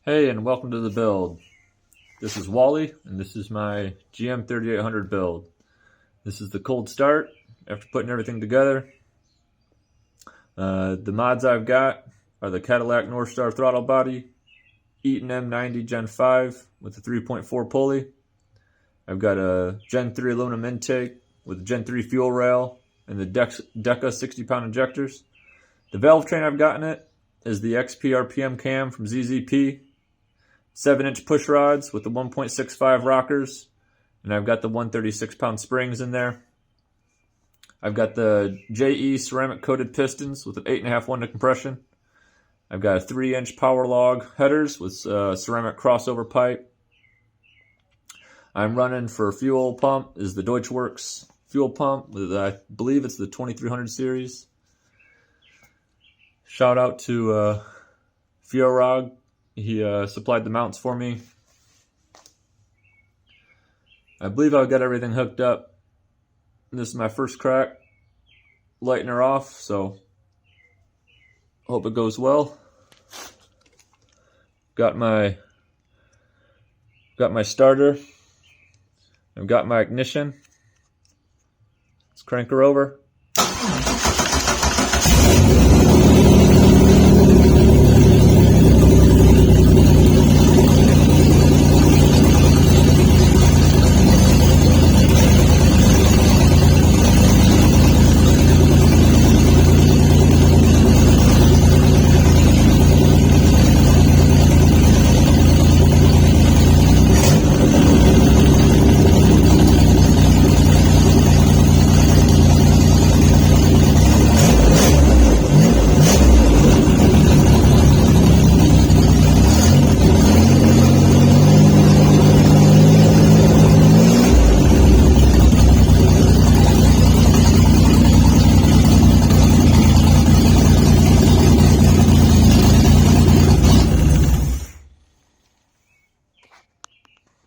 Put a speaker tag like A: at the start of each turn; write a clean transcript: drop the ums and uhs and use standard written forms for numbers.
A: Hey, and welcome to the build. This is Wally, and this is my GM 3800 build. This is the cold start after putting everything together. The mods I've got are the Cadillac Northstar throttle body, Eaton M90 Gen 5 with a 3.4 pulley. I've got a Gen 3 aluminum intake with a Gen 3 fuel rail and the Deca 60-pound injectors. The valve train I've got in it is the XP RPM cam from ZZP. 7-inch push rods with the 1.65 rockers, and I've got the 136-pound springs in there. I've got the JE ceramic coated pistons with an 8.5 1 to compression. I've got a 3-inch power log headers with ceramic crossover pipe. I'm running for fuel pump is the Deutschwerks fuel pump with I believe it's the 2300 series. Shout out to Fiero. He supplied the mounts for me. I believe I've got everything hooked up. This is my first crack lighting her off, so hope it goes well. Got my starter. I've got my ignition. Let's crank her over.